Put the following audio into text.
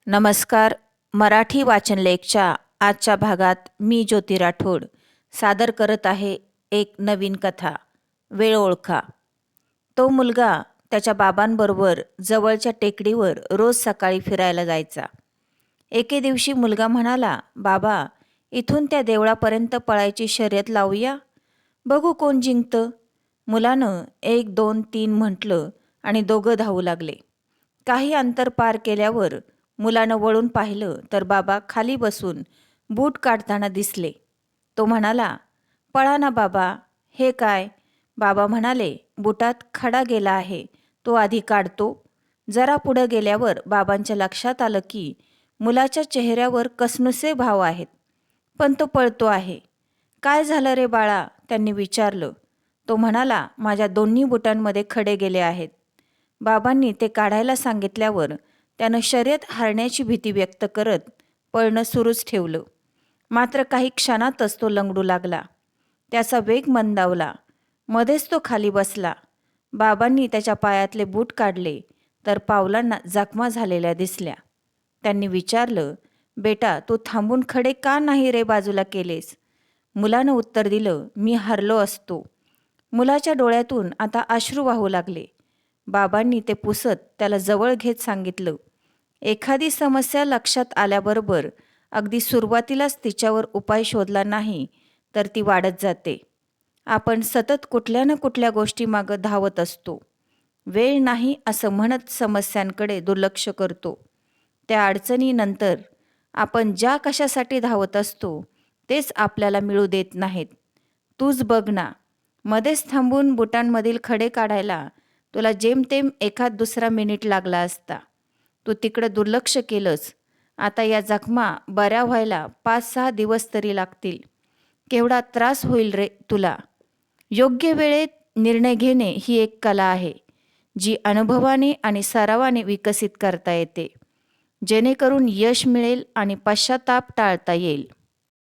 नमस्कार. मराठी वाचन लेखच्या आजच्या भागात मी ज्योती राठोड सादर करत आहे एक नवीन कथा. वेळ ओळखा. तो मुलगा त्याच्या बाबांबरोबर जवळच्या टेकडीवर रोज सकाळी फिरायला जायचा. एके दिवशी मुलगा म्हणाला, बाबा, इथून त्या देवळापर्यंत पळायची शर्यत लावूया, बघू कोण जिंकतं. मुलानं 1, 2, 3 म्हटलं आणि दोघं धावू लागले. काही अंतर पार केल्यावर मुलानं वळून पाहिलं तर बाबा खाली बसून बूट काढताना दिसले. तो म्हणाला, पळा ना बाबा. हे काय? बाबा म्हणाले, बुटात खडा गेला आहे, तो आधी काढतो. जरा पुढं गेल्यावर बाबांच्या लक्षात आलं की मुलाच्या चेहऱ्यावर कसनुसे भाव आहेत, पण तो पळतो आहे. काय झालं रे बाळा? त्यांनी विचारलं. तो म्हणाला, माझ्या दोन्ही बुटांमध्ये खडे गेले आहेत. बाबांनी ते काढायला सांगितल्यावर त्यानं शर्यत हारण्याची भीती व्यक्त करत पळणं सुरूच ठेवलं. मात्र काही क्षणातच तो लंगडू लागला. त्याचा वेग मंदावला. मध्येच तो खाली बसला. बाबांनी त्याच्या पायातले बूट काढले तर पावलांना जखमा झालेल्या दिसल्या. त्यांनी विचारलं, बेटा, तू थांबून खडे का नाही रे बाजूला केलेस? मुलानं उत्तर दिलं, मी हारलो असतो. मुलाच्या डोळ्यातून आता अश्रू वाहू लागले. बाबांनी ते पुसत त्याला जवळ घेत सांगितलं, एखादी समस्या लक्षात आल्याबरोबर अगदी सुरुवातीलाच तिच्यावर उपाय शोधला नाही तर ती वाढत जाते. आपण सतत कुठल्या ना कुठल्या गोष्टीमागं धावत असतो. वेळ नाही असं म्हणत समस्यांकडे दुर्लक्ष करतो. त्या अडचणीनंतर आपण ज्या कशासाठी धावत असतो तेच आपल्याला मिळू देत नाहीत. तूच बघ ना, मध्येच थांबून बुटांमधील खडे काढायला तुला जेमतेम एखाद दुसरा मिनिट लागला असता. तू तिकडं दुर्लक्ष केलंस. आता या जखमा बऱ्या व्हायला 5-6 दिवस तरी लागतील. केवढा त्रास होईल रे तुला. योग्य वेळेत निर्णय घेणे ही एक कला आहे, जी अनुभवाने आणि सरावाने विकसित करता येते, जेणेकरून यश मिळेल आणि पश्चाताप टाळता येईल.